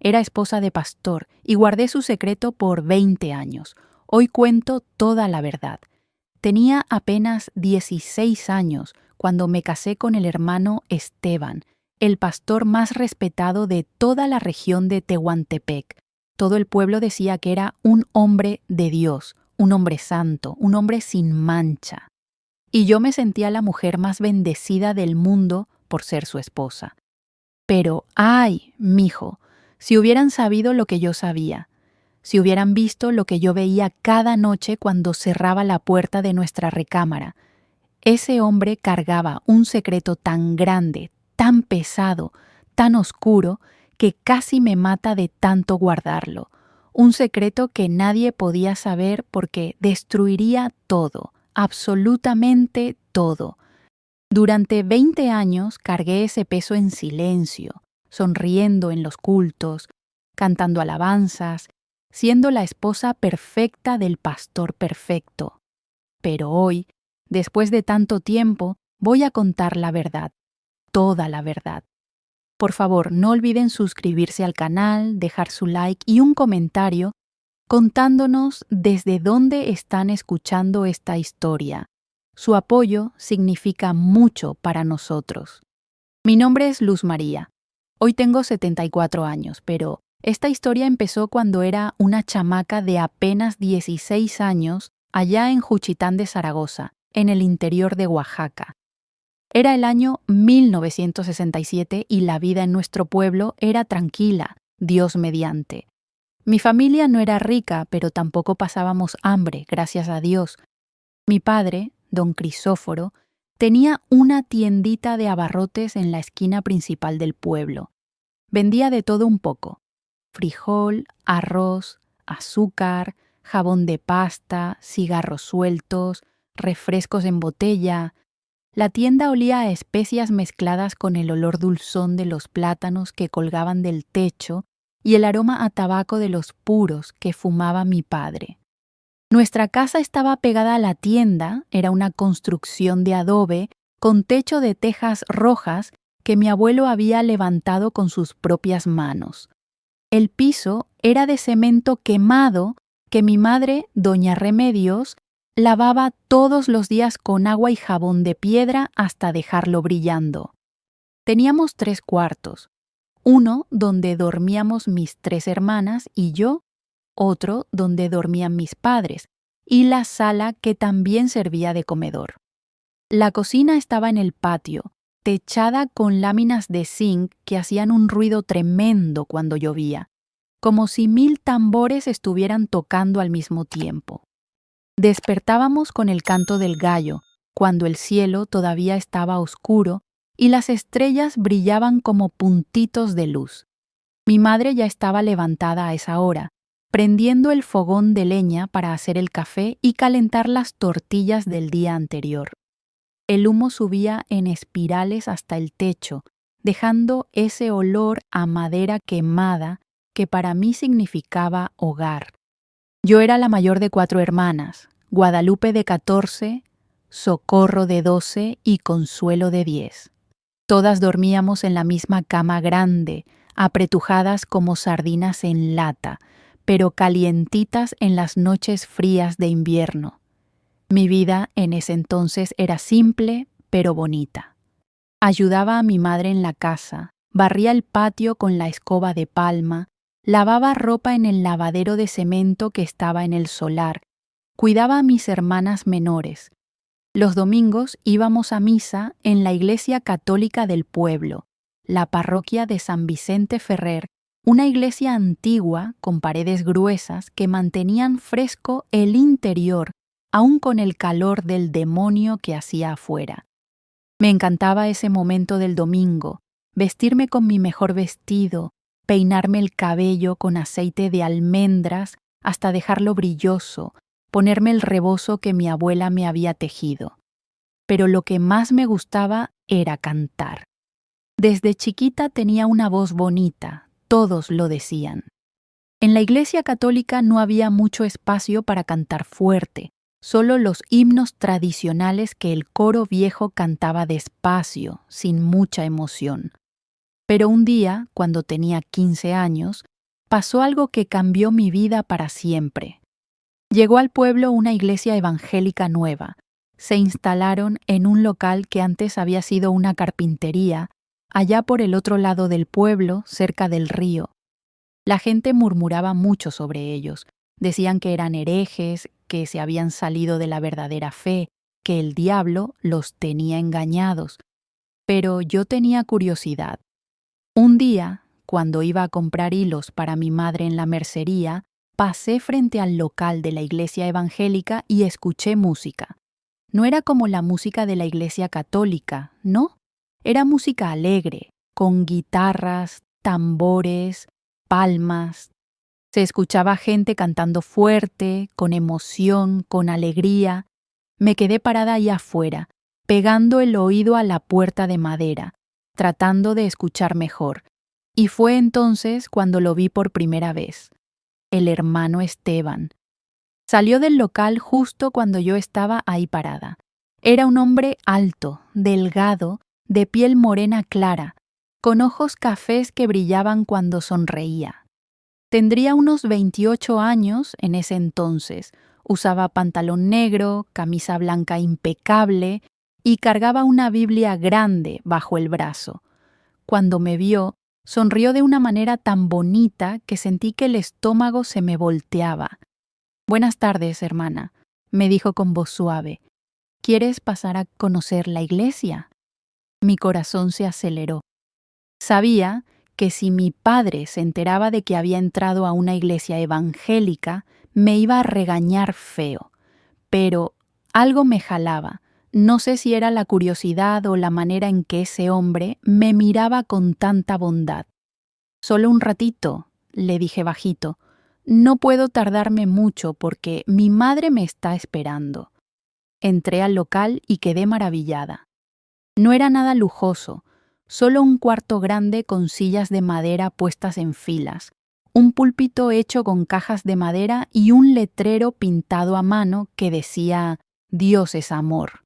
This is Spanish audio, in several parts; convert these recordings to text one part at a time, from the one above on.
Era esposa de pastor y guardé su secreto por 20 años. Hoy cuento toda la verdad. Tenía apenas 16 años cuando me casé con el hermano Esteban, el pastor más respetado de toda la región de Tehuantepec. Todo el pueblo decía que era un hombre de Dios, un hombre santo, un hombre sin mancha. Y yo me sentía la mujer más bendecida del mundo por ser su esposa. Pero, ¡ay, mijo! Si hubieran sabido lo que yo sabía, si hubieran visto lo que yo veía cada noche cuando cerraba la puerta de nuestra recámara. Ese hombre cargaba un secreto tan grande, tan pesado, tan oscuro, que casi me mata de tanto guardarlo. Un secreto que nadie podía saber porque destruiría todo, absolutamente todo. Durante 20 años cargué ese peso en silencio, sonriendo en los cultos, cantando alabanzas, siendo la esposa perfecta del pastor perfecto. Pero hoy, después de tanto tiempo, voy a contar la verdad, toda la verdad. Por favor, no olviden suscribirse al canal, dejar su like y un comentario contándonos desde dónde están escuchando esta historia. Su apoyo significa mucho para nosotros. Mi nombre es Luz María. Hoy tengo 74 años, pero esta historia empezó cuando era una chamaca de apenas 16 años allá en Juchitán de Zaragoza, en el interior de Oaxaca. Era el año 1967 y la vida en nuestro pueblo era tranquila, Dios mediante. Mi familia no era rica, pero tampoco pasábamos hambre, gracias a Dios. Mi padre, don Crisóforo, tenía una tiendita de abarrotes en la esquina principal del pueblo. Vendía de todo un poco: frijol, arroz, azúcar, jabón de pasta, cigarros sueltos, refrescos en botella. La tienda olía a especias mezcladas con el olor dulzón de los plátanos que colgaban del techo y el aroma a tabaco de los puros que fumaba mi padre. Nuestra casa estaba pegada a la tienda, era una construcción de adobe con techo de tejas rojas que mi abuelo había levantado con sus propias manos. El piso era de cemento quemado que mi madre, doña Remedios, lavaba todos los días con agua y jabón de piedra hasta dejarlo brillando. Teníamos 3 cuartos, uno donde dormíamos mis 3 hermanas y yo, otro donde dormían mis padres, y la sala que también servía de comedor. La cocina estaba en el patio, techada con láminas de zinc que hacían un ruido tremendo cuando llovía, como si 1000 tambores estuvieran tocando al mismo tiempo. Despertábamos con el canto del gallo, cuando el cielo todavía estaba oscuro y las estrellas brillaban como puntitos de luz. Mi madre ya estaba levantada a esa hora, prendiendo el fogón de leña para hacer el café y calentar las tortillas del día anterior. El humo subía en espirales hasta el techo, dejando ese olor a madera quemada que para mí significaba hogar. Yo era la mayor de 4 hermanas, Guadalupe de 14, Socorro de 12 y Consuelo de 10. Todas dormíamos en la misma cama grande, apretujadas como sardinas en lata, pero calientitas en las noches frías de invierno. Mi vida en ese entonces era simple, pero bonita. Ayudaba a mi madre en la casa, barría el patio con la escoba de palma, lavaba ropa en el lavadero de cemento que estaba en el solar, cuidaba a mis hermanas menores. Los domingos íbamos a misa en la iglesia católica del pueblo, la parroquia de San Vicente Ferrer, una iglesia antigua con paredes gruesas que mantenían fresco el interior, aun con el calor del demonio que hacía afuera. Me encantaba ese momento del domingo, vestirme con mi mejor vestido, peinarme el cabello con aceite de almendras hasta dejarlo brilloso, ponerme el rebozo que mi abuela me había tejido. Pero lo que más me gustaba era cantar. Desde chiquita tenía una voz bonita, todos lo decían. En la iglesia católica no había mucho espacio para cantar fuerte, solo los himnos tradicionales que el coro viejo cantaba despacio, sin mucha emoción. Pero un día, cuando tenía 15 años, pasó algo que cambió mi vida para siempre. Llegó al pueblo una iglesia evangélica nueva. Se instalaron en un local que antes había sido una carpintería, allá por el otro lado del pueblo, cerca del río. La gente murmuraba mucho sobre ellos. Decían que eran herejes, que se habían salido de la verdadera fe, que el diablo los tenía engañados. Pero yo tenía curiosidad. Un día, cuando iba a comprar hilos para mi madre en la mercería, pasé frente al local de la iglesia evangélica y escuché música. No era como la música de la iglesia católica, ¿no? Era música alegre, con guitarras, tambores, palmas. Se escuchaba gente cantando fuerte, con emoción, con alegría. Me quedé parada ahí afuera, pegando el oído a la puerta de madera, tratando de escuchar mejor. Y fue entonces cuando lo vi por primera vez. El hermano Esteban. Salió del local justo cuando yo estaba ahí parada. Era un hombre alto, delgado, de piel morena clara, con ojos cafés que brillaban cuando sonreía. Tendría unos 28 años en ese entonces. Usaba pantalón negro, camisa blanca impecable y cargaba una Biblia grande bajo el brazo. Cuando me vio, sonrió de una manera tan bonita que sentí que el estómago se me volteaba. «Buenas tardes, hermana», me dijo con voz suave. «¿Quieres pasar a conocer la iglesia?» Mi corazón se aceleró. Sabía que si mi padre se enteraba de que había entrado a una iglesia evangélica, me iba a regañar feo. Pero algo me jalaba. No sé si era la curiosidad o la manera en que ese hombre me miraba con tanta bondad. «Solo un ratito», le dije bajito. «No puedo tardarme mucho porque mi madre me está esperando». Entré al local y quedé maravillada. No era nada lujoso, solo un cuarto grande con sillas de madera puestas en filas, un púlpito hecho con cajas de madera y un letrero pintado a mano que decía «Dios es amor».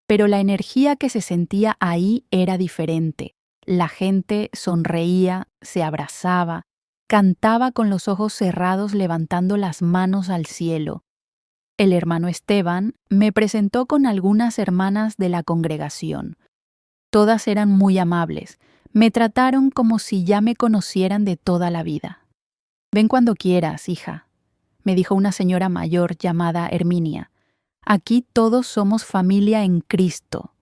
Pero la energía que se sentía ahí era diferente. La gente sonreía, se abrazaba, cantaba con los ojos cerrados levantando las manos al cielo. El hermano Esteban me presentó con algunas hermanas de la congregación. Todas eran muy amables. Me trataron como si ya me conocieran de toda la vida. «Ven cuando quieras, hija», me dijo una señora mayor llamada Herminia. «Aquí todos somos familia en Cristo».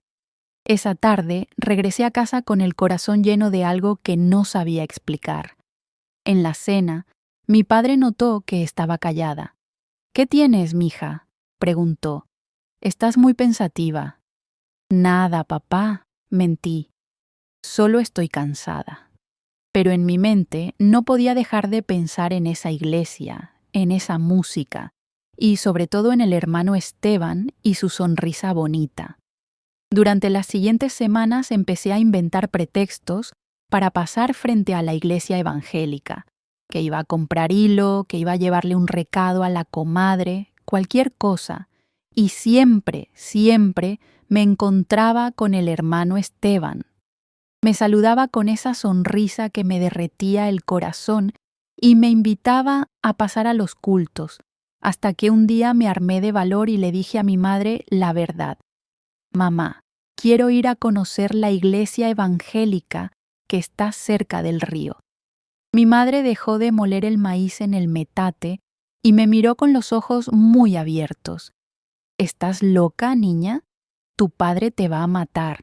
Esa tarde regresé a casa con el corazón lleno de algo que no sabía explicar. En la cena, mi padre notó que estaba callada. «¿Qué tienes, mija?», preguntó. «Estás muy pensativa». «Nada, papá», mentí. «Solo estoy cansada». Pero en mi mente no podía dejar de pensar en esa iglesia, en esa música, y sobre todo en el hermano Esteban y su sonrisa bonita. Durante las siguientes semanas empecé a inventar pretextos para pasar frente a la iglesia evangélica, que iba a comprar hilo, que iba a llevarle un recado a la comadre, cualquier cosa, y siempre, siempre me encontraba con el hermano Esteban. Me saludaba con esa sonrisa que me derretía el corazón y me invitaba a pasar a los cultos, hasta que un día me armé de valor y le dije a mi madre la verdad. «Mamá, quiero ir a conocer la iglesia evangélica que está cerca del río». Mi madre dejó de moler el maíz en el metate y me miró con los ojos muy abiertos. «¿Estás loca, niña? Tu padre te va a matar.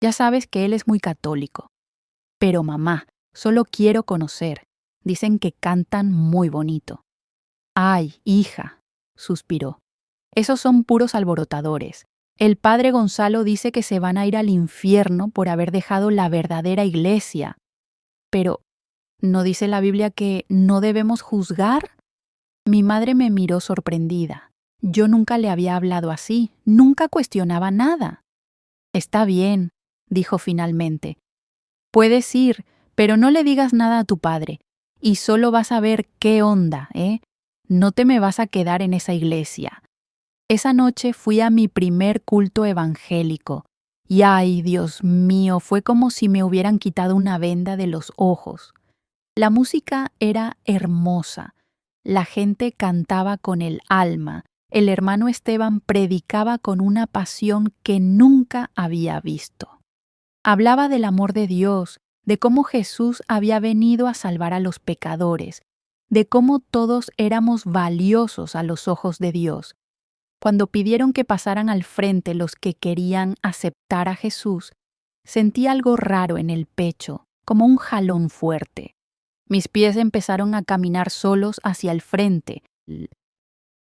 Ya sabes que él es muy católico». «Pero mamá, solo quiero conocer. Dicen que cantan muy bonito». «Ay, hija», suspiró. «Esos son puros alborotadores. El padre Gonzalo dice que se van a ir al infierno por haber dejado la verdadera iglesia». «Pero, ¿no dice la Biblia que no debemos juzgar?». Mi madre me miró sorprendida. Yo nunca le había hablado así, nunca cuestionaba nada. «Está bien», dijo finalmente. «Puedes ir, pero no le digas nada a tu padre, y solo vas a ver qué onda, ¿eh? No te me vas a quedar en esa iglesia». Esa noche fui a mi primer culto evangélico, y ay, Dios mío, fue como si me hubieran quitado una venda de los ojos. La música era hermosa, la gente cantaba con el alma, el hermano Esteban predicaba con una pasión que nunca había visto. Hablaba del amor de Dios, de cómo Jesús había venido a salvar a los pecadores, de cómo todos éramos valiosos a los ojos de Dios. Cuando pidieron que pasaran al frente los que querían aceptar a Jesús, sentí algo raro en el pecho, como un jalón fuerte. Mis pies empezaron a caminar solos hacia el frente.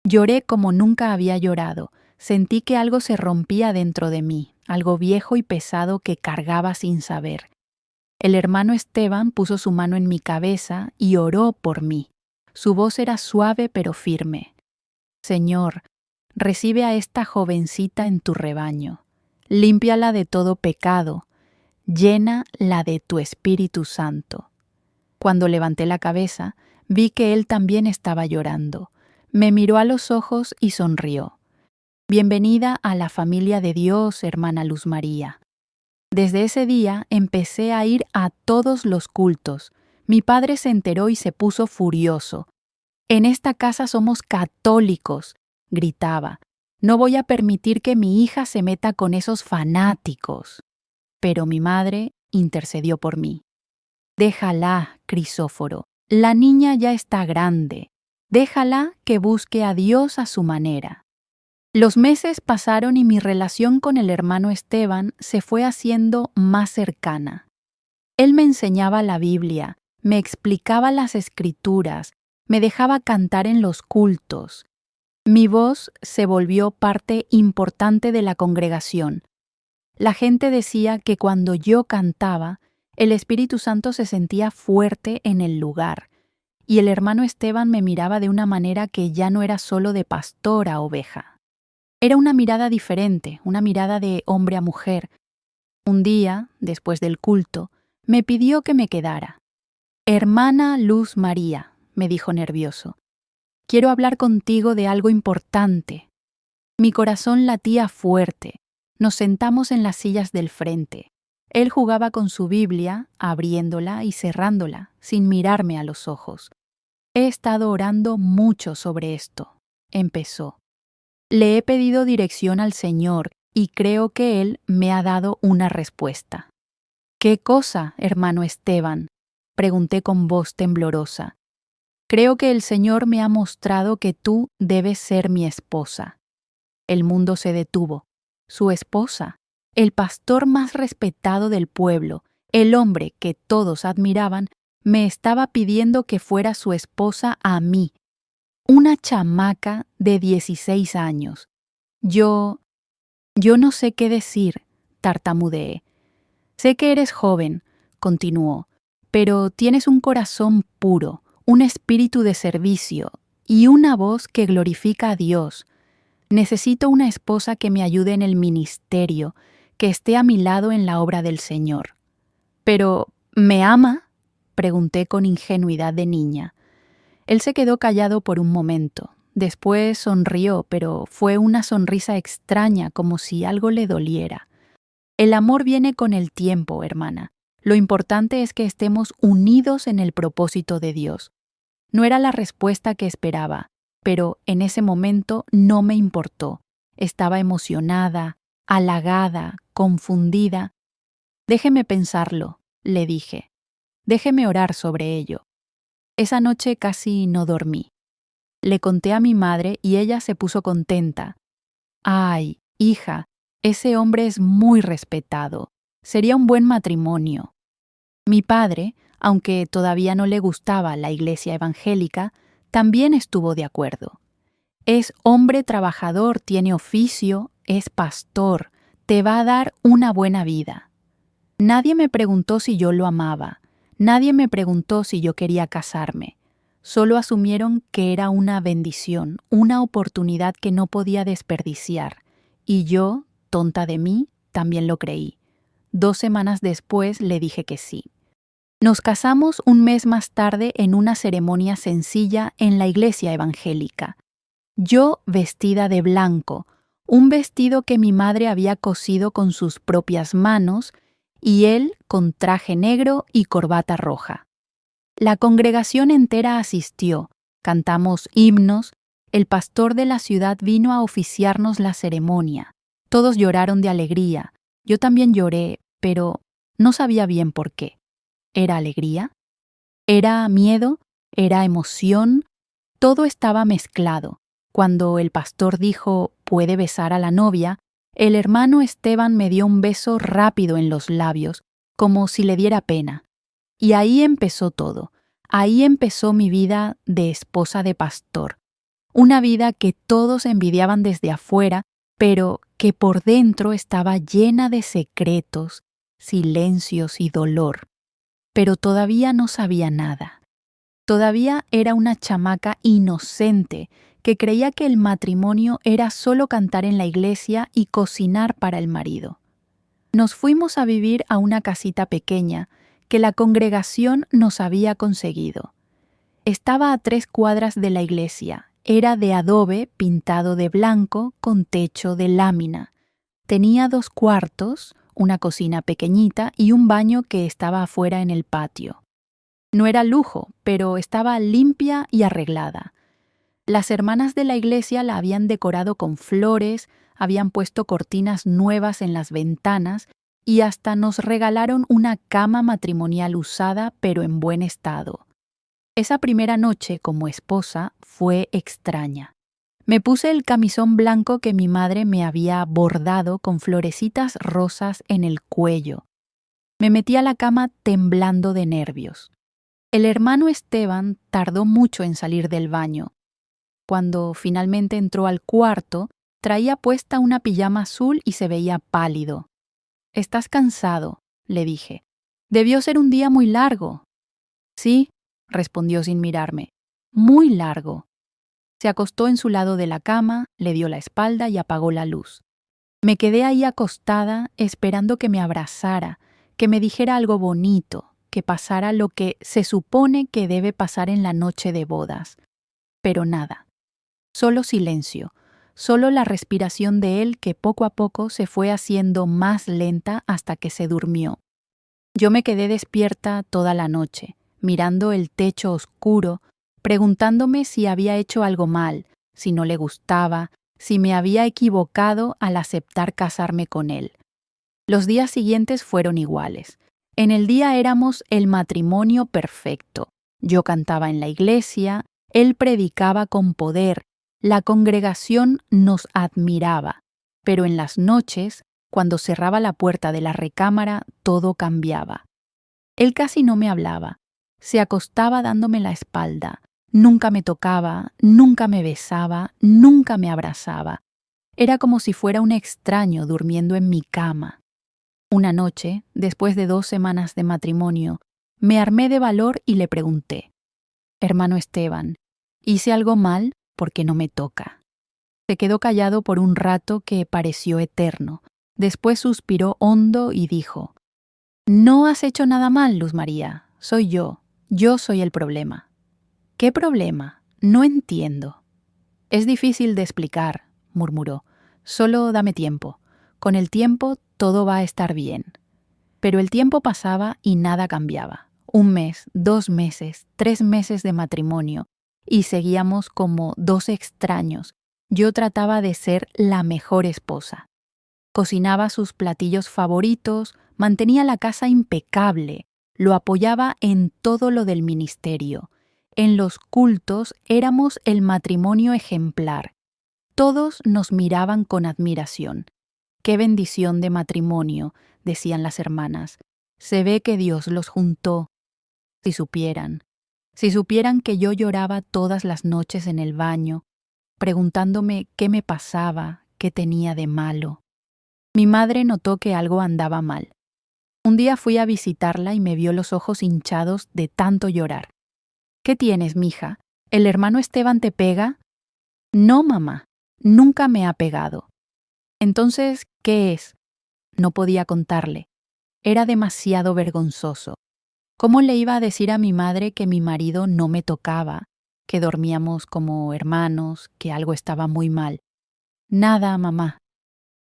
Lloré como nunca había llorado. Sentí que algo se rompía dentro de mí, algo viejo y pesado que cargaba sin saber. El hermano Esteban puso su mano en mi cabeza y oró por mí. Su voz era suave pero firme. Señor, recibe a esta jovencita en tu rebaño. Límpiala de todo pecado. Llénala de tu Espíritu Santo. Cuando levanté la cabeza, vi que él también estaba llorando. Me miró a los ojos y sonrió. Bienvenida a la familia de Dios, hermana Luz María. Desde ese día empecé a ir a todos los cultos. Mi padre se enteró y se puso furioso. En esta casa somos católicos, gritaba. No voy a permitir que mi hija se meta con esos fanáticos. Pero mi madre intercedió por mí. Déjala, Crisóforo. La niña ya está grande. Déjala que busque a Dios a su manera. Los meses pasaron y mi relación con el hermano Esteban se fue haciendo más cercana. Él me enseñaba la Biblia, me explicaba las Escrituras, me dejaba cantar en los cultos. Mi voz se volvió parte importante de la congregación. La gente decía que cuando yo cantaba, el Espíritu Santo se sentía fuerte en el lugar, y el hermano Esteban me miraba de una manera que ya no era solo de pastor a oveja. Era una mirada diferente, una mirada de hombre a mujer. Un día, después del culto, me pidió que me quedara. Hermana Luz María, me dijo nervioso, quiero hablar contigo de algo importante. Mi corazón latía fuerte. Nos sentamos en las sillas del frente. Él jugaba con su Biblia, abriéndola y cerrándola, sin mirarme a los ojos. He estado orando mucho sobre esto, empezó. Le he pedido dirección al Señor y creo que Él me ha dado una respuesta. ¿Qué cosa, hermano Esteban?, pregunté con voz temblorosa. Creo que el Señor me ha mostrado que tú debes ser mi esposa. El mundo se detuvo. Su esposa, el pastor más respetado del pueblo, el hombre que todos admiraban, me estaba pidiendo que fuera su esposa a mí, una chamaca de 16 años. Yo no sé qué decir, tartamudeé. Sé que eres joven, continuó, pero tienes un corazón puro, un espíritu de servicio y una voz que glorifica a Dios. Necesito una esposa que me ayude en el ministerio, que esté a mi lado en la obra del Señor. ¿Pero me ama?, pregunté con ingenuidad de niña. Él se quedó callado por un momento. Después sonrió, pero fue una sonrisa extraña, como si algo le doliera. El amor viene con el tiempo, hermana. Lo importante es que estemos unidos en el propósito de Dios. No era la respuesta que esperaba, pero en ese momento no me importó. Estaba emocionada, halagada, confundida. Déjeme pensarlo, le dije. Déjeme orar sobre ello. Esa noche casi no dormí. Le conté a mi madre y ella se puso contenta. Ay, hija, ese hombre es muy respetado. Sería un buen matrimonio. Mi padre, aunque todavía no le gustaba la iglesia evangélica, también estuvo de acuerdo. Es hombre trabajador, tiene oficio, es pastor, te va a dar una buena vida. Nadie me preguntó si yo lo amaba, nadie me preguntó si yo quería casarme. Solo asumieron que era una bendición, una oportunidad que no podía desperdiciar. Y yo, tonta de mí, también lo creí. 2 semanas después le dije que sí. Nos casamos un mes más tarde en una ceremonia sencilla en la iglesia evangélica. Yo vestida de blanco, un vestido que mi madre había cosido con sus propias manos, y él con traje negro y corbata roja. La congregación entera asistió, cantamos himnos, el pastor de la ciudad vino a oficiarnos la ceremonia. Todos lloraron de alegría. Yo también lloré, pero no sabía bien por qué. ¿Era alegría? ¿Era miedo? ¿Era emoción? Todo estaba mezclado. Cuando el pastor dijo, «¿Puede besar a la novia?», el hermano Esteban me dio un beso rápido en los labios, como si le diera pena. Y ahí empezó todo. Ahí empezó mi vida de esposa de pastor. Una vida que todos envidiaban desde afuera, pero que por dentro estaba llena de secretos, silencios y dolor. Pero todavía no sabía nada. Todavía era una chamaca inocente que creía que el matrimonio era solo cantar en la iglesia y cocinar para el marido. Nos fuimos a vivir a una casita pequeña que la congregación nos había conseguido. Estaba a 3 cuadras de la iglesia. Era de adobe pintado de blanco con techo de lámina. Tenía 2 cuartos, una cocina pequeñita y un baño que estaba afuera en el patio. No era lujo, pero estaba limpia y arreglada. Las hermanas de la iglesia la habían decorado con flores, habían puesto cortinas nuevas en las ventanas y hasta nos regalaron una cama matrimonial usada pero en buen estado. Esa primera noche como esposa fue extraña. Me puse el camisón blanco que mi madre me había bordado con florecitas rosas en el cuello. Me metí a la cama temblando de nervios. El hermano Esteban tardó mucho en salir del baño. Cuando finalmente entró al cuarto, traía puesta una pijama azul y se veía pálido. «¿Estás cansado?», le dije. «Debió ser un día muy largo». «Sí», respondió sin mirarme. «Muy largo». Se acostó en su lado de la cama, le dio la espalda y apagó la luz. Me quedé ahí acostada esperando que me abrazara, que me dijera algo bonito, que pasara lo que se supone que debe pasar en la noche de bodas. Pero nada. Solo silencio, solo la respiración de él que poco a poco se fue haciendo más lenta hasta que se durmió. Yo me quedé despierta toda la noche, mirando el techo oscuro, preguntándome si había hecho algo mal, si no le gustaba, si me había equivocado al aceptar casarme con él. Los días siguientes fueron iguales. En el día éramos el matrimonio perfecto. Yo cantaba en la iglesia, él predicaba con poder, la congregación nos admiraba, pero en las noches, cuando cerraba la puerta de la recámara, todo cambiaba. Él casi no me hablaba, se acostaba dándome la espalda, nunca me tocaba, nunca me besaba, nunca me abrazaba. Era como si fuera un extraño durmiendo en mi cama. Una noche, después de 2 semanas de matrimonio, me armé de valor y le pregunté: «Hermano Esteban, ¿hice algo mal? Porque no me toca». Se quedó callado por un rato que pareció eterno. Después suspiró hondo y dijo: «No has hecho nada mal, Luz María. Soy yo soy el problema». «¿Qué problema? No entiendo». «Es difícil de explicar», murmuró. «Solo dame tiempo. Con el tiempo todo va a estar bien». Pero el tiempo pasaba y nada cambiaba. 1 mes, 2 meses, 3 meses de matrimonio, y seguíamos como 2 extraños. Yo trataba de ser la mejor esposa. Cocinaba sus platillos favoritos, mantenía la casa impecable, lo apoyaba en todo lo del ministerio. En los cultos éramos el matrimonio ejemplar. Todos nos miraban con admiración. «Qué bendición de matrimonio», decían las hermanas. «Se ve que Dios los juntó». Si supieran que yo lloraba todas las noches en el baño, preguntándome qué me pasaba, qué tenía de malo. Mi madre notó que algo andaba mal. Un día fui a visitarla y me vio los ojos hinchados de tanto llorar. «¿Qué tienes, mija? ¿El hermano Esteban te pega?» «No, mamá, nunca me ha pegado». «Entonces, ¿qué es?» No podía contarle. Era demasiado vergonzoso. ¿Cómo le iba a decir a mi madre que mi marido no me tocaba, que dormíamos como hermanos, que algo estaba muy mal? «Nada, mamá.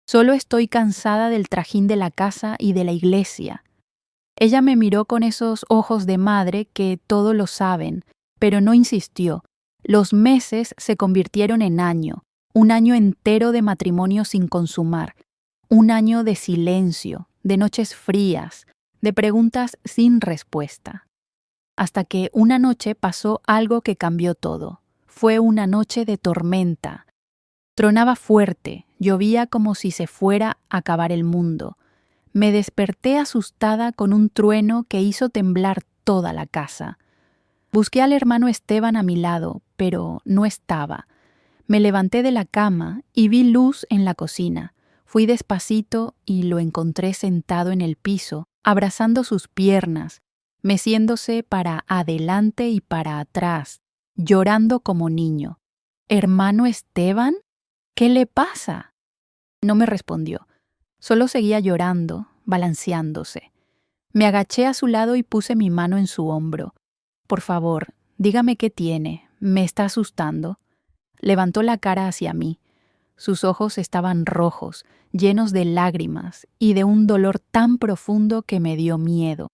Solo estoy cansada del trajín de la casa y de la iglesia». Ella me miró con esos ojos de madre que todo lo saben, pero no insistió. Los meses se convirtieron en año, un año entero de matrimonio sin consumar, un año de silencio, de noches frías, de preguntas sin respuesta. Hasta que una noche pasó algo que cambió todo. Fue una noche de tormenta. Tronaba fuerte, llovía como si se fuera a acabar el mundo. Me desperté asustada con un trueno que hizo temblar toda la casa. Busqué al hermano Esteban a mi lado, pero no estaba. Me levanté de la cama y vi luz en la cocina. Fui despacito y lo encontré sentado en el piso, abrazando sus piernas, meciéndose para adelante y para atrás, llorando como niño. ¿Hermano Esteban? ¿Qué le pasa? No me respondió. Solo seguía llorando, balanceándose. Me agaché a su lado y puse mi mano en su hombro. Por favor, dígame qué tiene. Me está asustando. Levantó la cara hacia mí. Sus ojos estaban rojos, llenos de lágrimas y de un dolor tan profundo que me dio miedo.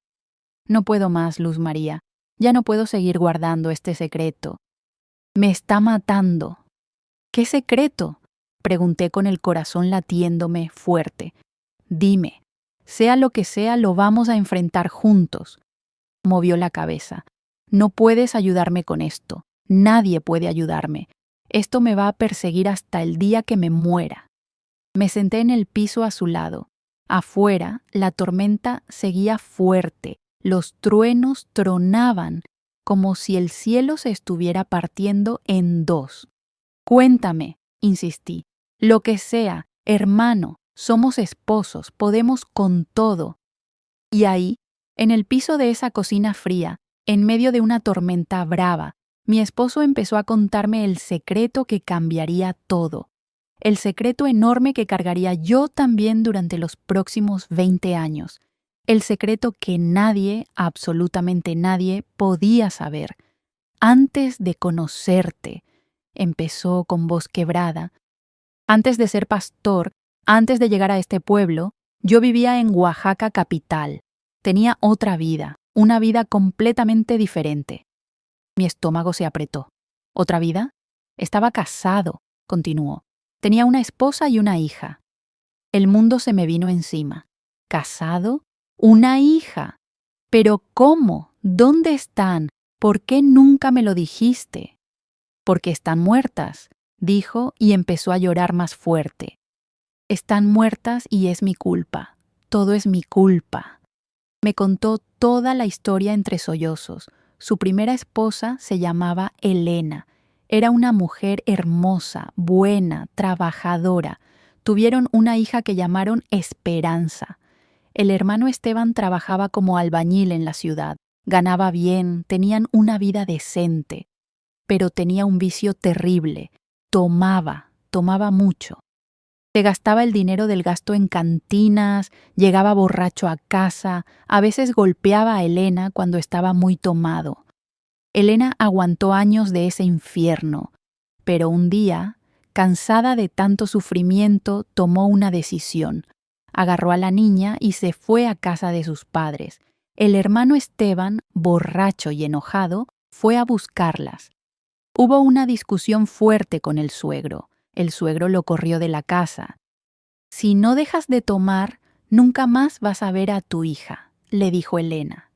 No puedo más, Luz María. Ya no puedo seguir guardando este secreto. Me está matando. ¿Qué secreto? Pregunté con el corazón latiéndome fuerte. Dime, sea lo que sea, lo vamos a enfrentar juntos. Movió la cabeza. No puedes ayudarme con esto. Nadie puede ayudarme. Esto me va a perseguir hasta el día que me muera. Me senté en el piso a su lado. Afuera, la tormenta seguía fuerte. Los truenos tronaban como si el cielo se estuviera partiendo en dos. Cuéntame, insistí. Lo que sea, hermano, somos esposos, podemos con todo. Y ahí, en el piso de esa cocina fría, en medio de una tormenta brava, mi esposo empezó a contarme el secreto que cambiaría todo. El secreto enorme que cargaría yo también durante los próximos 20 años. El secreto que nadie, absolutamente nadie, podía saber. Antes de conocerte, empezó con voz quebrada. Antes de ser pastor, antes de llegar a este pueblo, yo vivía en Oaxaca capital. Tenía otra vida, una vida completamente diferente. Mi estómago se apretó. ¿Otra vida? Estaba casado, continuó. Tenía una esposa y una hija. El mundo se me vino encima. ¿Casado? ¿Una hija? ¿Pero cómo? ¿Dónde están? ¿Por qué nunca me lo dijiste? Porque están muertas, dijo y empezó a llorar más fuerte. Están muertas y es mi culpa. Todo es mi culpa. Me contó toda la historia entre sollozos. Su primera esposa se llamaba Elena. Era una mujer hermosa, buena, trabajadora. Tuvieron una hija que llamaron Esperanza. El hermano Esteban trabajaba como albañil en la ciudad. Ganaba bien, tenían una vida decente. Pero tenía un vicio terrible. Tomaba mucho. Se gastaba el dinero del gasto en cantinas, llegaba borracho a casa, a veces golpeaba a Elena cuando estaba muy tomado. Elena aguantó años de ese infierno, pero un día, cansada de tanto sufrimiento, tomó una decisión. Agarró a la niña y se fue a casa de sus padres. El hermano Esteban, borracho y enojado, fue a buscarlas. Hubo una discusión fuerte con el suegro. El suegro lo corrió de la casa. Si no dejas de tomar, nunca más vas a ver a tu hija, le dijo Elena.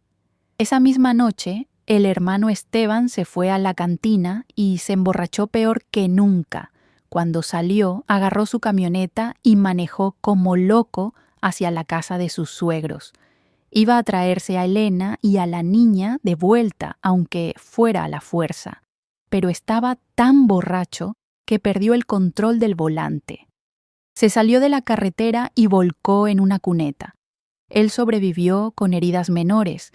Esa misma noche, el hermano Esteban se fue a la cantina y se emborrachó peor que nunca. Cuando salió, agarró su camioneta y manejó como loco hacia la casa de sus suegros. Iba a traerse a Elena y a la niña de vuelta, aunque fuera a la fuerza. Pero estaba tan borracho que perdió el control del volante. Se salió de la carretera y volcó en una cuneta. Él sobrevivió con heridas menores,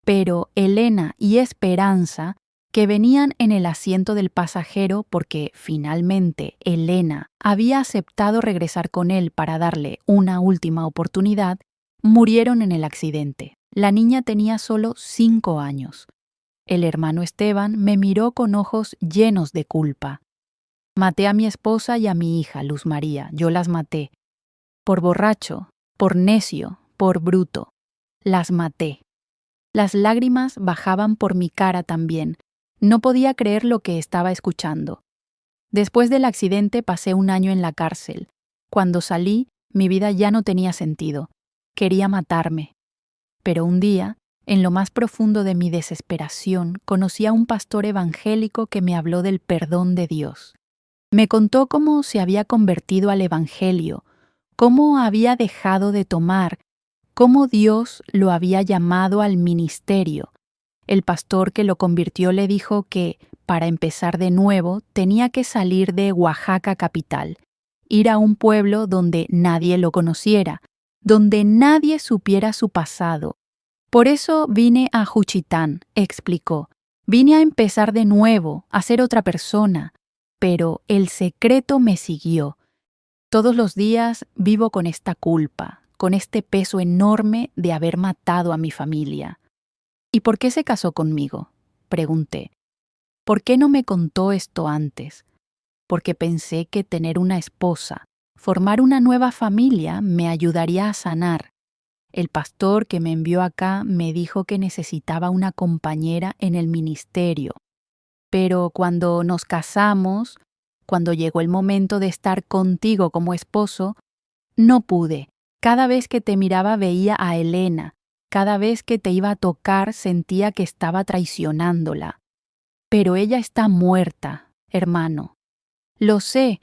pero Elena y Esperanza, que venían en el asiento del pasajero porque finalmente Elena había aceptado regresar con él para darle una última oportunidad, murieron en el accidente. La niña tenía solo 5 años. El hermano Esteban me miró con ojos llenos de culpa. Maté a mi esposa y a mi hija, Luz María. Yo las maté. Por borracho, por necio, por bruto. Las maté. Las lágrimas bajaban por mi cara también. No podía creer lo que estaba escuchando. Después del accidente pasé 1 año en la cárcel. Cuando salí, mi vida ya no tenía sentido. Quería matarme. Pero un día, en lo más profundo de mi desesperación, conocí a un pastor evangélico que me habló del perdón de Dios. Me contó cómo se había convertido al evangelio, cómo había dejado de tomar, cómo Dios lo había llamado al ministerio. El pastor que lo convirtió le dijo que, para empezar de nuevo, tenía que salir de Oaxaca capital, ir a un pueblo donde nadie lo conociera, donde nadie supiera su pasado. Por eso vine a Juchitán, explicó. Vine a empezar de nuevo, a ser otra persona. Pero el secreto me siguió. Todos los días vivo con esta culpa, con este peso enorme de haber matado a mi familia. ¿Y por qué se casó conmigo?, pregunté. ¿Por qué no me contó esto antes? Porque pensé que tener una esposa, formar una nueva familia, me ayudaría a sanar. El pastor que me envió acá me dijo que necesitaba una compañera en el ministerio. Pero cuando nos casamos, cuando llegó el momento de estar contigo como esposo, no pude. Cada vez que te miraba veía a Elena. Cada vez que te iba a tocar sentía que estaba traicionándola. Pero ella está muerta, hermano. Lo sé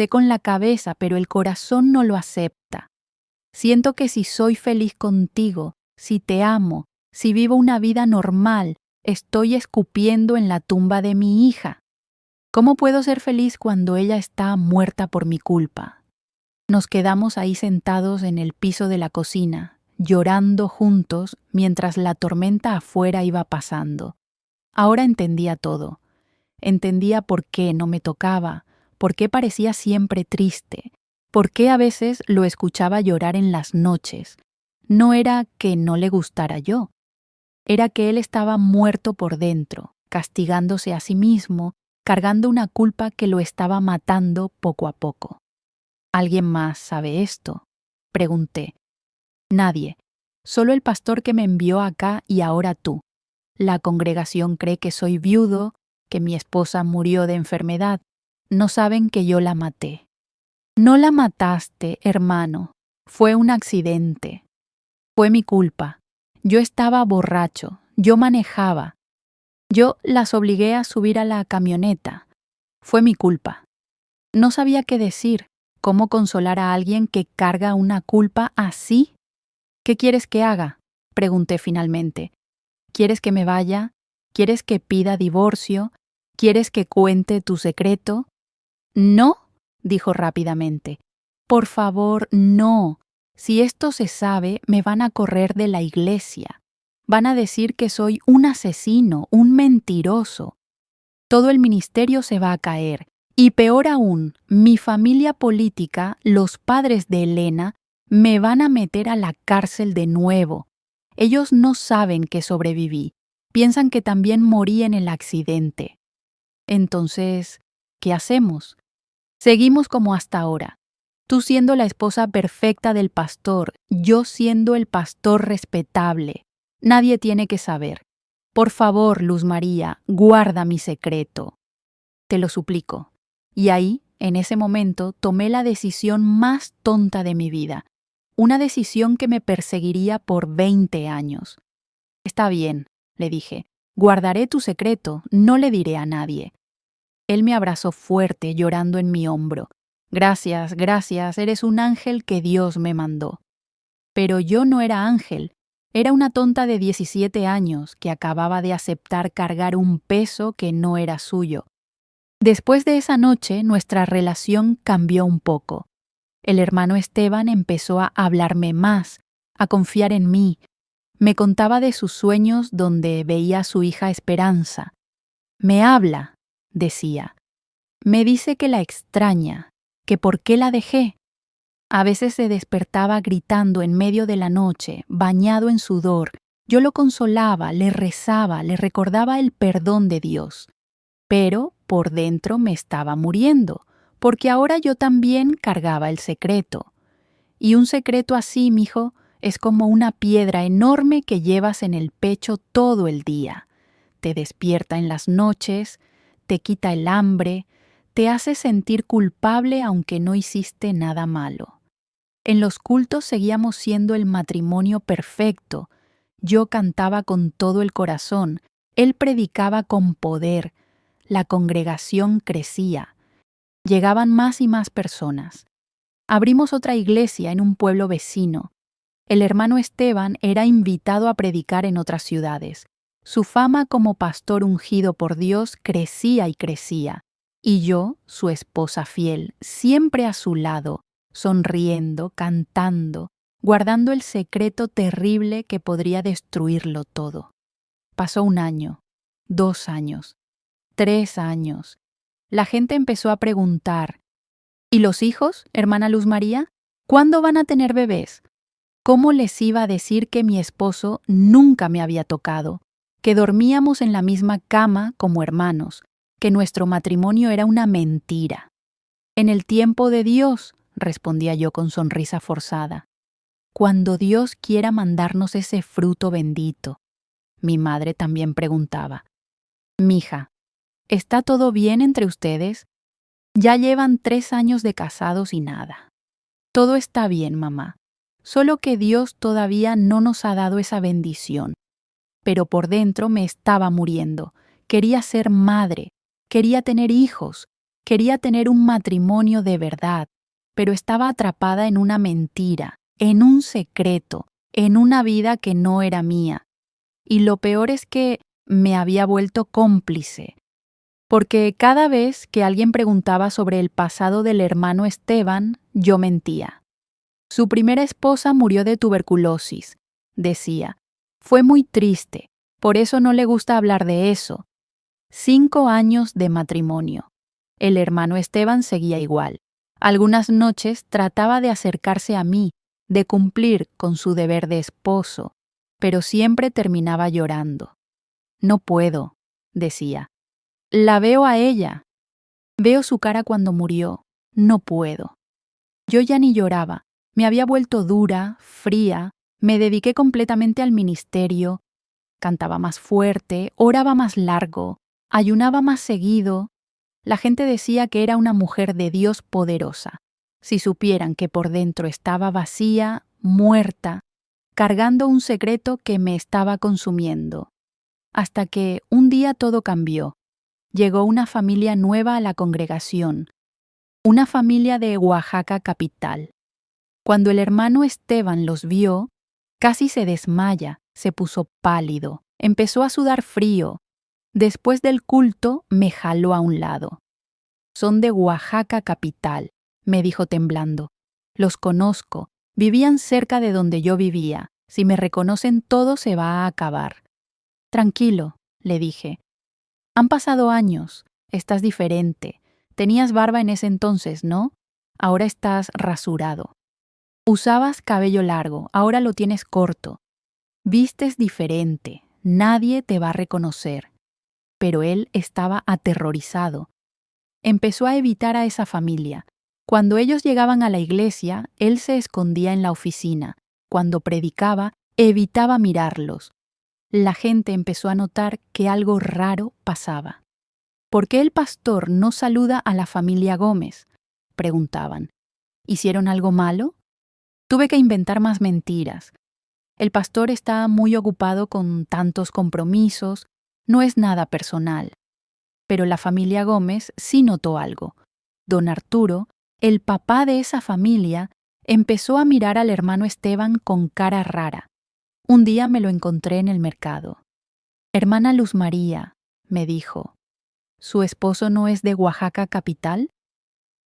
con la cabeza, pero el corazón no lo acepta. Siento que si soy feliz contigo, si te amo, si vivo una vida normal, estoy escupiendo en la tumba de mi hija. ¿Cómo puedo ser feliz cuando ella está muerta por mi culpa? Nos quedamos ahí sentados en el piso de la cocina, llorando juntos mientras la tormenta afuera iba pasando. Ahora entendía todo. Entendía por qué no me tocaba, por qué parecía siempre triste, por qué a veces lo escuchaba llorar en las noches. No era que no le gustara yo, era que él estaba muerto por dentro, castigándose a sí mismo, cargando una culpa que lo estaba matando poco a poco. ¿Alguien más sabe esto?, pregunté. Nadie, solo el pastor que me envió acá y ahora tú. La congregación cree que soy viudo, que mi esposa murió de enfermedad. No saben que yo la maté. No la mataste, hermano. Fue un accidente. Fue mi culpa. Yo estaba borracho. Yo manejaba. Yo las obligué a subir a la camioneta. Fue mi culpa. No sabía qué decir, cómo consolar a alguien que carga una culpa así. ¿Qué quieres que haga?, pregunté finalmente. ¿Quieres que me vaya? ¿Quieres que pida divorcio? ¿Quieres que cuente tu secreto? No, dijo rápidamente. Por favor, no. Si esto se sabe, me van a correr de la iglesia. Van a decir que soy un asesino, un mentiroso. Todo el ministerio se va a caer. Y peor aún, mi familia política, los padres de Elena, me van a meter a la cárcel de nuevo. Ellos no saben que sobreviví. Piensan que también morí en el accidente. Entonces, ¿qué hacemos? Seguimos como hasta ahora. Tú siendo la esposa perfecta del pastor, yo siendo el pastor respetable. Nadie tiene que saber. Por favor, Luz María, guarda mi secreto. Te lo suplico. Y ahí, en ese momento, tomé la decisión más tonta de mi vida. Una decisión que me perseguiría por 20 años. Está bien, le dije. Guardaré tu secreto, no le diré a nadie. Él me abrazó fuerte, llorando en mi hombro. Gracias, gracias, eres un ángel que Dios me mandó. Pero yo no era ángel. Era una tonta de 17 años que acababa de aceptar cargar un peso que no era suyo. Después de esa noche, nuestra relación cambió un poco. El hermano Esteban empezó a hablarme más, a confiar en mí. Me contaba de sus sueños donde veía a su hija Esperanza. Me habla, decía. Me dice que la extraña, que por qué la dejé. A veces se despertaba gritando en medio de la noche, bañado en sudor. Yo lo consolaba, le rezaba, le recordaba el perdón de Dios. Pero por dentro me estaba muriendo, porque ahora yo también cargaba el secreto. Y un secreto así, mijo, Es como una piedra enorme que llevas en el pecho todo el día. Te despierta en las noches, te quita el hambre, te hace sentir culpable aunque no hiciste nada malo. En los cultos seguíamos siendo el matrimonio perfecto. Yo cantaba con todo el corazón, él predicaba con poder, la congregación crecía. Llegaban más y más personas. Abrimos otra iglesia en un pueblo vecino. El hermano Esteban era invitado a predicar en otras ciudades. Su fama como pastor ungido por Dios crecía y crecía. Y yo, su esposa fiel, siempre a su lado, sonriendo, cantando, guardando el secreto terrible que podría destruirlo todo. Pasó 1 año, 2 años, 3 años. La gente empezó a preguntar: ¿y los hijos, hermana Luz María? ¿Cuándo van a tener bebés? ¿Cómo les iba a decir que mi esposo nunca me había tocado, que dormíamos en la misma cama como hermanos, que nuestro matrimonio era una mentira? En el tiempo de Dios, respondía yo con sonrisa forzada. Cuando Dios quiera mandarnos ese fruto bendito. Mi madre también preguntaba: Mija, ¿está todo bien entre ustedes? Ya llevan 3 años de casados y nada. Todo está bien, mamá. Solo que Dios todavía no nos ha dado esa bendición. Pero por dentro me estaba muriendo. Quería ser madre, quería tener hijos, quería tener un matrimonio de verdad, pero estaba atrapada en una mentira, en un secreto, en una vida que no era mía. Y lo peor es que me había vuelto cómplice, porque cada vez que alguien preguntaba sobre el pasado del hermano Esteban, yo mentía. Su primera esposa murió de tuberculosis, decía. Fue muy triste, por eso no le gusta hablar de eso. 5 años de matrimonio. El hermano Esteban seguía igual. Algunas noches trataba de acercarse a mí, de cumplir con su deber de esposo, pero siempre terminaba llorando. No puedo, decía. La veo a ella. Veo su cara cuando murió. No puedo. Yo ya ni lloraba. Me había vuelto dura, fría, me dediqué completamente al ministerio, cantaba más fuerte, oraba más largo, ayunaba más seguido. La gente decía que era una mujer de Dios poderosa. Si supieran que por dentro estaba vacía, muerta, cargando un secreto que me estaba consumiendo. Hasta que un día todo cambió. Llegó una familia nueva a la congregación, una familia de Oaxaca capital. Cuando el hermano Esteban los vio, casi se desmaya, se puso pálido, empezó a sudar frío. Después del culto me jaló a un lado. Son de Oaxaca capital, me dijo temblando. Los conozco, vivían cerca de donde yo vivía. Si me reconocen todo se va a acabar. Tranquilo, le dije. Han pasado años, estás diferente. Tenías barba en ese entonces, ¿no? Ahora estás rasurado. Usabas cabello largo, ahora lo tienes corto. Vistes diferente, nadie te va a reconocer. Pero él estaba aterrorizado. Empezó a evitar a esa familia. Cuando ellos llegaban a la iglesia, él se escondía en la oficina. Cuando predicaba, evitaba mirarlos. La gente empezó a notar que algo raro pasaba. ¿Por qué el pastor no saluda a la familia Gómez?, preguntaban. ¿Hicieron algo malo? Tuve que inventar más mentiras. El pastor está muy ocupado con tantos compromisos, no es nada personal. Pero la familia Gómez sí notó algo. Don Arturo, el papá de esa familia, empezó a mirar al hermano Esteban con cara rara. Un día me lo encontré en el mercado. Hermana Luz María, me dijo, ¿su esposo no es de Oaxaca capital?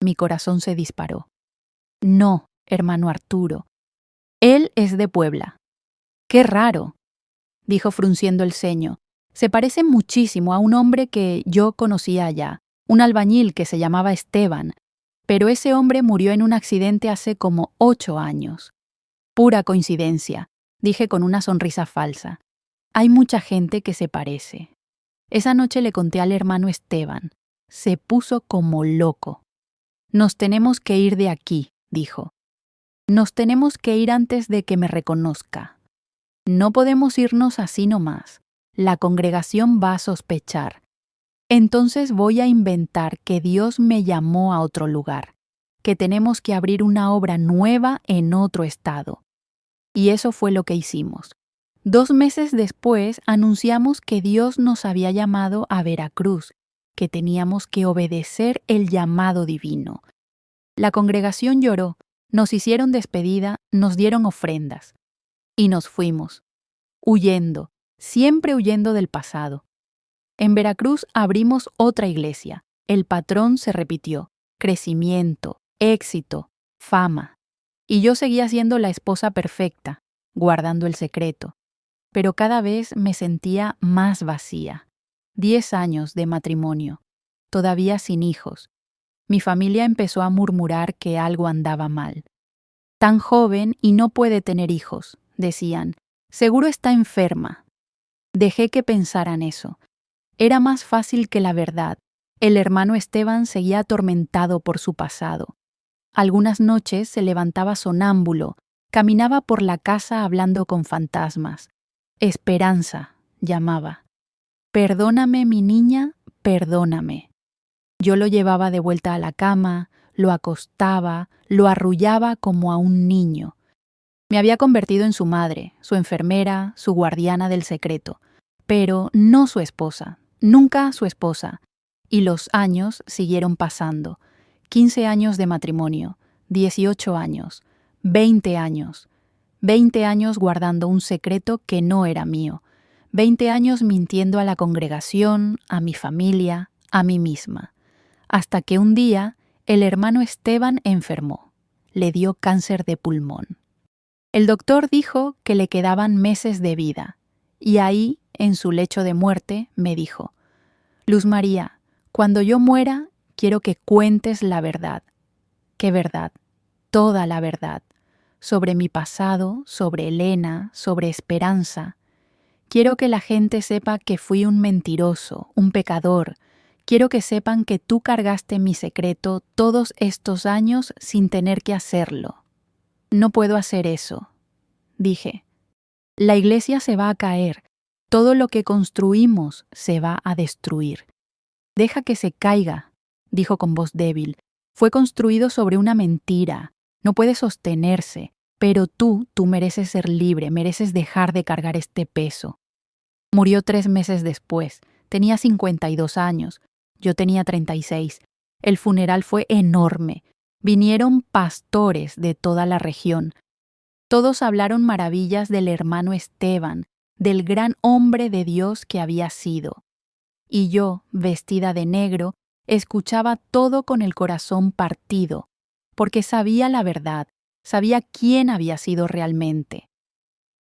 Mi corazón se disparó. No, hermano Arturo. Él es de Puebla. ¡Qué raro!, dijo frunciendo el ceño. Se parece muchísimo a un hombre que yo conocía allá, un albañil que se llamaba Esteban, pero ese hombre murió en un accidente hace como 8 años. Pura coincidencia, dije con una sonrisa falsa. Hay mucha gente que se parece. Esa noche le conté al hermano Esteban. Se puso como loco. Nos tenemos que ir de aquí, dijo. Nos tenemos que ir antes de que me reconozca. No podemos irnos así nomás. La congregación va a sospechar. Entonces voy a inventar que Dios me llamó a otro lugar, que tenemos que abrir una obra nueva en otro estado. Y eso fue lo que hicimos. 2 meses después anunciamos que Dios nos había llamado a Veracruz, que teníamos que obedecer el llamado divino. La congregación lloró, nos hicieron despedida, nos dieron ofrendas. Y nos fuimos, huyendo, siempre huyendo del pasado. En Veracruz abrimos otra iglesia. El patrón se repitió: crecimiento, éxito, fama. Y yo seguía siendo la esposa perfecta, guardando el secreto. Pero cada vez me sentía más vacía. 10 años de matrimonio, todavía sin hijos. Mi familia empezó a murmurar que algo andaba mal. Tan joven y no puede tener hijos, decían. Seguro está enferma. Dejé que pensaran eso. Era más fácil que la verdad. El hermano Esteban seguía atormentado por su pasado. Algunas noches se levantaba sonámbulo, caminaba por la casa hablando con fantasmas. Esperanza, llamaba. Perdóname, mi niña, perdóname. Yo lo llevaba de vuelta a la cama, lo acostaba, lo arrullaba como a un niño. Me había convertido en su madre, su enfermera, su guardiana del secreto, pero no su esposa, nunca su esposa. Y los años siguieron pasando. 15 años de matrimonio, 18 años, 20 años. 20 años guardando un secreto que no era mío. 20 años mintiendo a la congregación, a mi familia, a mí misma. Hasta que un día el hermano Esteban enfermó. Le dio cáncer de pulmón. El doctor dijo que le quedaban meses de vida. Y ahí, en su lecho de muerte, me dijo: Luz María, cuando yo muera, quiero que cuentes la verdad. ¿Qué verdad? Toda la verdad. Sobre mi pasado, sobre Elena, sobre Esperanza. Quiero que la gente sepa que fui un mentiroso, un pecador. Quiero que sepan que tú cargaste mi secreto todos estos años sin tener que hacerlo. No puedo hacer eso, dije. La iglesia se va a caer. Todo lo que construimos se va a destruir. Deja que se caiga, dijo con voz débil. Fue construido sobre una mentira. No puede sostenerse. Pero tú mereces ser libre, mereces dejar de cargar este peso. Murió 3 meses después. Tenía 52 años. Yo tenía 36. El funeral fue enorme. Vinieron pastores de toda la región. Todos hablaron maravillas del hermano Esteban, del gran hombre de Dios que había sido. Y yo, vestida de negro, escuchaba todo con el corazón partido, porque sabía la verdad, sabía quién había sido realmente.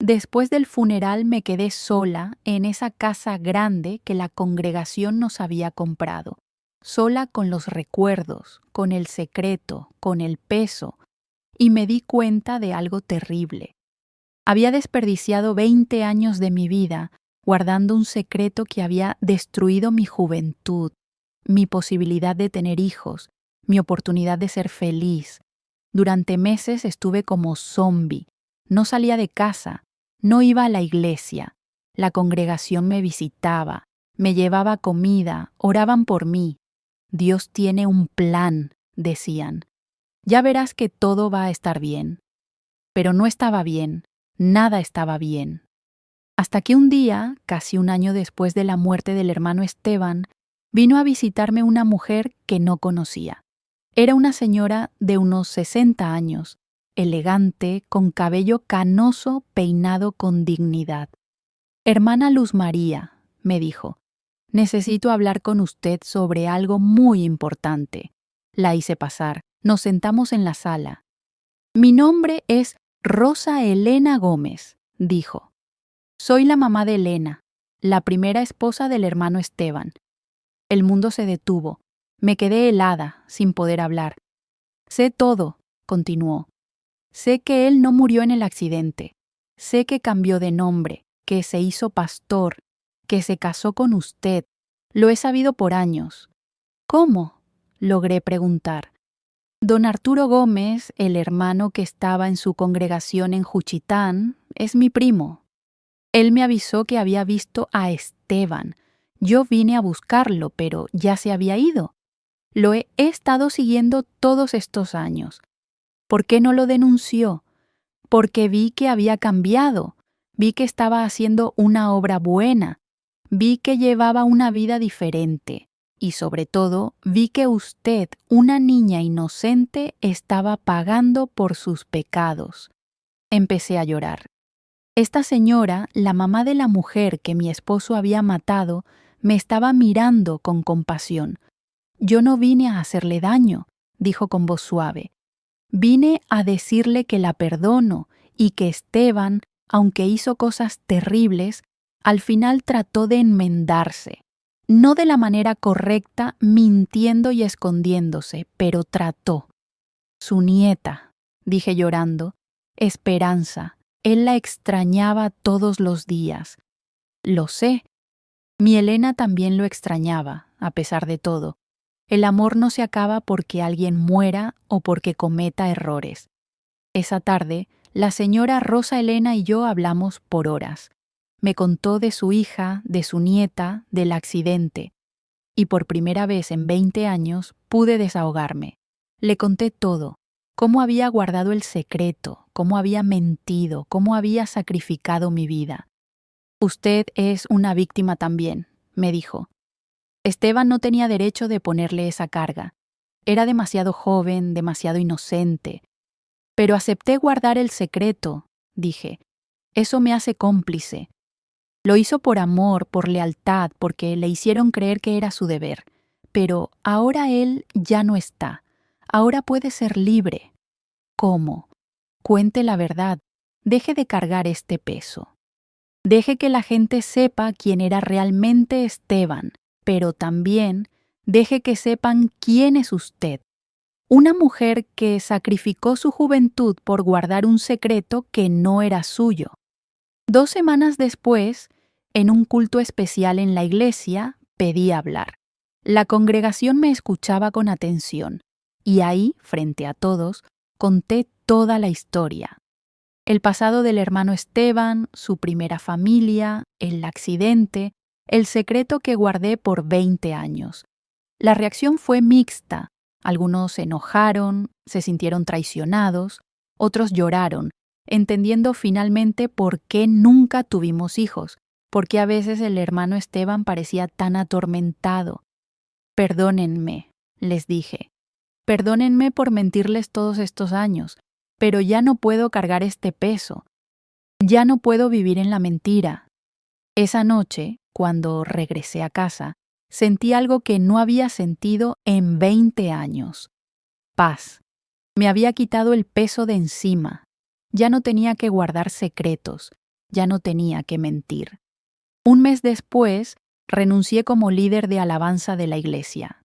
Después del funeral me quedé sola en esa casa grande que la congregación nos había comprado, sola con los recuerdos, con el secreto, con el peso, y me di cuenta de algo terrible. Había desperdiciado 20 años de mi vida guardando un secreto que había destruido mi juventud, mi posibilidad de tener hijos, mi oportunidad de ser feliz. Durante meses estuve como zombi. No salía de casa, no iba a la iglesia. La congregación me visitaba, me llevaba comida, oraban por mí. Dios tiene un plan, decían. Ya verás que todo va a estar bien. Pero no estaba bien, nada estaba bien. Hasta que un día, casi un año después de la muerte del hermano Esteban, vino a visitarme una mujer que no conocía. Era una señora de unos 60 años, elegante, con cabello canoso peinado con dignidad. Hermana Luz María, me dijo, necesito hablar con usted sobre algo muy importante. La hice pasar. Nos sentamos en la sala. Mi nombre es Rosa Elena Gómez, dijo. Soy la mamá de Elena, la primera esposa del hermano Esteban. El mundo se detuvo. Me quedé helada, sin poder hablar. Sé todo, continuó. Sé que él no murió en el accidente. Sé que cambió de nombre, que se hizo pastor, que se casó con usted. Lo he sabido por años. ¿Cómo?, logré preguntar. Don Arturo Gómez, el hermano que estaba en su congregación en Juchitán, es mi primo. Él me avisó que había visto a Esteban. Yo vine a buscarlo, pero ya se había ido. Lo he estado siguiendo todos estos años. ¿Por qué no lo denunció? Porque vi que había cambiado. Vi que estaba haciendo una obra buena. Vi que llevaba una vida diferente. Y sobre todo, vi que usted, una niña inocente, estaba pagando por sus pecados. Empecé a llorar. Esta señora, la mamá de la mujer que mi esposo había matado, me estaba mirando con compasión. Yo no vine a hacerle daño, dijo con voz suave. Vine a decirle que la perdono y que Esteban, aunque hizo cosas terribles, al final trató de enmendarse. No de la manera correcta, mintiendo y escondiéndose, pero trató. Su nieta, dije llorando, Esperanza, él la extrañaba todos los días. Lo sé. Mi Elena también lo extrañaba, a pesar de todo. El amor no se acaba porque alguien muera o porque cometa errores. Esa tarde, la señora Rosa Elena y yo hablamos por horas. Me contó de su hija, de su nieta, del accidente. Y por primera vez en 20 años pude desahogarme. Le conté todo, cómo había guardado el secreto, cómo había mentido, cómo había sacrificado mi vida. Usted es una víctima también, me dijo. Esteban no tenía derecho de ponerle esa carga. Era demasiado joven, demasiado inocente. Pero acepté guardar el secreto, dije. Eso me hace cómplice. Lo hizo por amor, por lealtad, porque le hicieron creer que era su deber. Pero ahora él ya no está. Ahora puede ser libre. ¿Cómo? Cuente la verdad. Deje de cargar este peso. Deje que la gente sepa quién era realmente Esteban, pero también deje que sepan quién es usted. Una mujer que sacrificó su juventud por guardar un secreto que no era suyo. 2 semanas después, en un culto especial en la iglesia, pedí hablar. La congregación me escuchaba con atención, y ahí, frente a todos, conté toda la historia. El pasado del hermano Esteban, su primera familia, el accidente, el secreto que guardé por 20 años. La reacción fue mixta. Algunos se enojaron, se sintieron traicionados, otros lloraron, entendiendo finalmente por qué nunca tuvimos hijos, por qué a veces el hermano Esteban parecía tan atormentado. Perdónenme, les dije. Perdónenme por mentirles todos estos años, pero ya no puedo cargar este peso. Ya no puedo vivir en la mentira. Esa noche, cuando regresé a casa, sentí algo que no había sentido en 20 años. Paz. Me había quitado el peso de encima. Ya no tenía que guardar secretos. Ya no tenía que mentir. Un mes después, renuncié como líder de alabanza de la iglesia.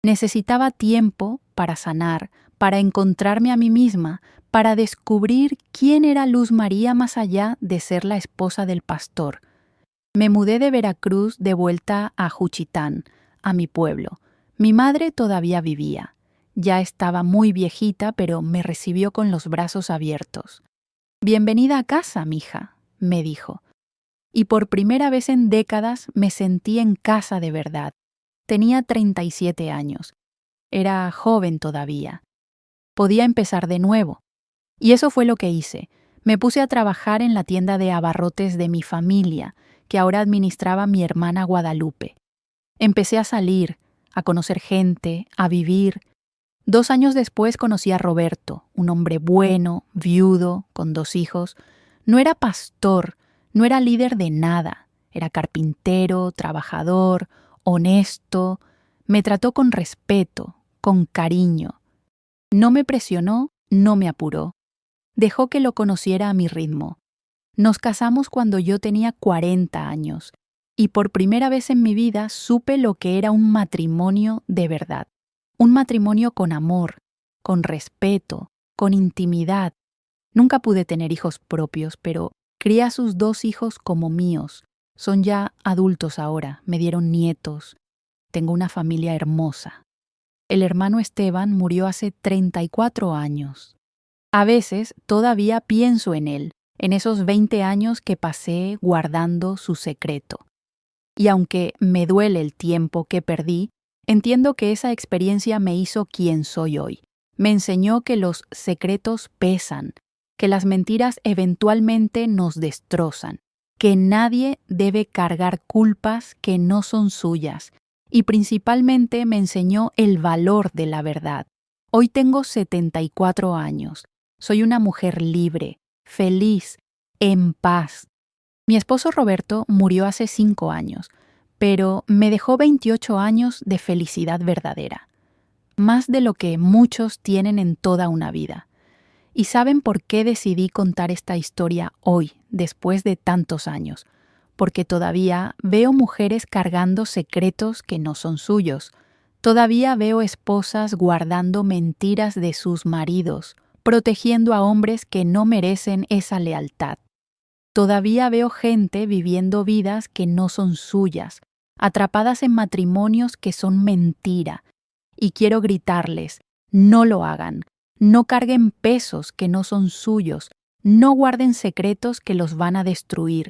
Necesitaba tiempo para sanar, para encontrarme a mí misma, para descubrir quién era Luz María más allá de ser la esposa del pastor. Me mudé de Veracruz de vuelta a Juchitán, a mi pueblo. Mi madre todavía vivía. Ya estaba muy viejita, pero me recibió con los brazos abiertos. «Bienvenida a casa, mija», me dijo. Y por primera vez en décadas me sentí en casa de verdad. Tenía 37 años. Era joven todavía. Podía empezar de nuevo. Y eso fue lo que hice. Me puse a trabajar en la tienda de abarrotes de mi familia, que ahora administraba mi hermana Guadalupe. Empecé a salir, a conocer gente, a vivir. 2 años después conocí a Roberto, un hombre bueno, viudo, con 2 hijos. No era pastor, no era líder de nada. Era carpintero, trabajador, honesto. Me trató con respeto, con cariño. No me presionó, no me apuró. Dejó que lo conociera a mi ritmo. Nos casamos cuando yo tenía 40 años y por primera vez en mi vida supe lo que era un matrimonio de verdad. Un matrimonio con amor, con respeto, con intimidad. Nunca pude tener hijos propios, pero crié a sus 2 hijos como míos. Son ya adultos ahora, me dieron nietos. Tengo una familia hermosa. El hermano Esteban murió hace 34 años. A veces todavía pienso en él, en esos 20 años que pasé guardando su secreto. Y aunque me duele el tiempo que perdí, entiendo que esa experiencia me hizo quien soy hoy. Me enseñó que los secretos pesan, que las mentiras eventualmente nos destrozan, que nadie debe cargar culpas que no son suyas, y principalmente me enseñó el valor de la verdad. Hoy tengo 74 años. Soy una mujer libre, feliz, en paz. Mi esposo Roberto murió hace 5 años, pero me dejó 28 años de felicidad verdadera, más de lo que muchos tienen en toda una vida. ¿Y saben por qué decidí contar esta historia hoy, después de tantos años? Porque todavía veo mujeres cargando secretos que no son suyos. Todavía veo esposas guardando mentiras de sus maridos, protegiendo a hombres que no merecen esa lealtad. Todavía veo gente viviendo vidas que no son suyas, atrapadas en matrimonios que son mentira. Y quiero gritarles, no lo hagan, no carguen pesos que no son suyos, no guarden secretos que los van a destruir,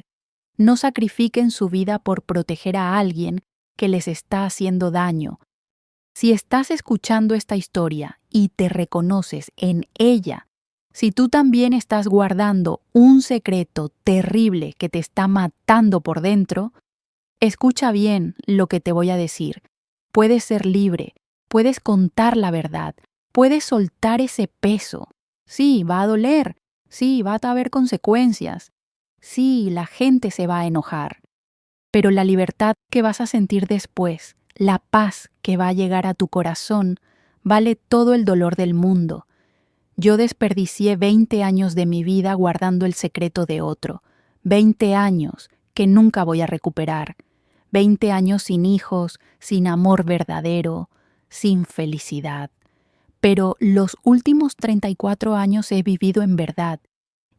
no sacrifiquen su vida por proteger a alguien que les está haciendo daño. Si estás escuchando esta historia y te reconoces en ella, si tú también estás guardando un secreto terrible que te está matando por dentro, escucha bien lo que te voy a decir. Puedes ser libre, puedes contar la verdad, puedes soltar ese peso. Sí, va a doler, sí, va a haber consecuencias, sí, la gente se va a enojar, pero la libertad que vas a sentir después, la paz que va a llegar a tu corazón, vale todo el dolor del mundo. Yo desperdicié 20 años de mi vida guardando el secreto de otro, 20 años que nunca voy a recuperar, 20 años sin hijos, sin amor verdadero, sin felicidad. Pero los últimos 34 años he vivido en verdad,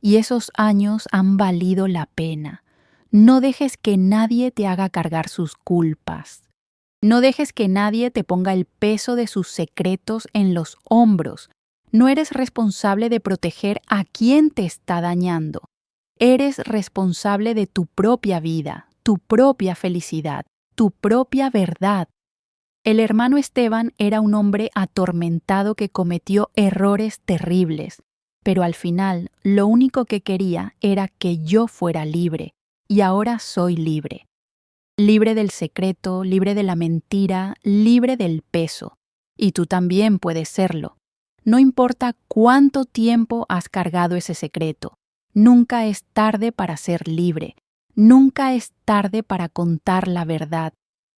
y esos años han valido la pena. No dejes que nadie te haga cargar sus culpas. No dejes que nadie te ponga el peso de sus secretos en los hombros. No eres responsable de proteger a quien te está dañando. Eres responsable de tu propia vida, tu propia felicidad, tu propia verdad. El hermano Esteban era un hombre atormentado que cometió errores terribles, pero al final lo único que quería era que yo fuera libre, y ahora soy libre. Libre del secreto, libre de la mentira, libre del peso. Y tú también puedes serlo. No importa cuánto tiempo has cargado ese secreto, nunca es tarde para ser libre, nunca es tarde para contar la verdad,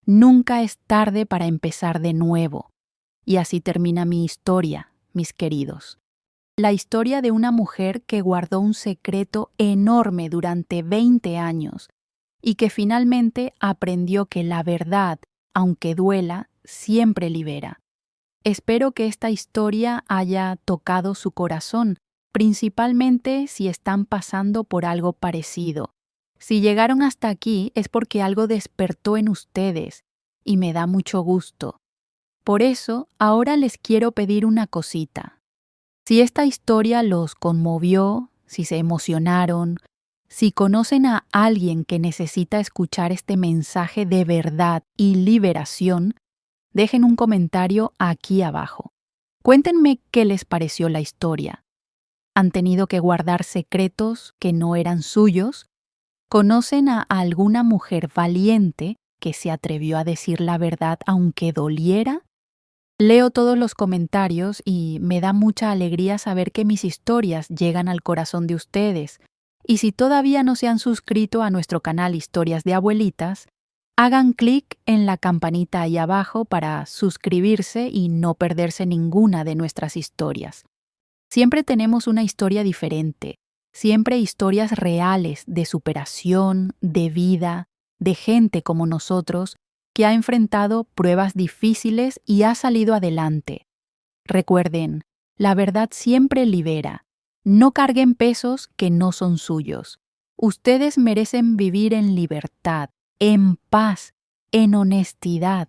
nunca es tarde para empezar de nuevo. Y así termina mi historia, mis queridos. La historia de una mujer que guardó un secreto enorme durante 20 años y que finalmente aprendió que la verdad, aunque duela, siempre libera. Espero que esta historia haya tocado su corazón, principalmente si están pasando por algo parecido. Si llegaron hasta aquí es porque algo despertó en ustedes, y me da mucho gusto. Por eso, ahora les quiero pedir una cosita. Si esta historia los conmovió, si se emocionaron, si conocen a alguien que necesita escuchar este mensaje de verdad y liberación, dejen un comentario aquí abajo. Cuéntenme qué les pareció la historia. ¿Han tenido que guardar secretos que no eran suyos? ¿Conocen a alguna mujer valiente que se atrevió a decir la verdad aunque doliera? Leo todos los comentarios y me da mucha alegría saber que mis historias llegan al corazón de ustedes. Y si todavía no se han suscrito a nuestro canal Historias de Abuelitas, hagan clic en la campanita ahí abajo para suscribirse y no perderse ninguna de nuestras historias. Siempre tenemos una historia diferente, siempre historias reales de superación, de vida, de gente como nosotros que ha enfrentado pruebas difíciles y ha salido adelante. Recuerden, la verdad siempre libera. No carguen pesos que no son suyos. Ustedes merecen vivir en libertad, en paz, en honestidad.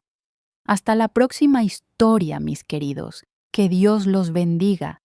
Hasta la próxima historia. victoria, mis queridos. Que Dios los bendiga.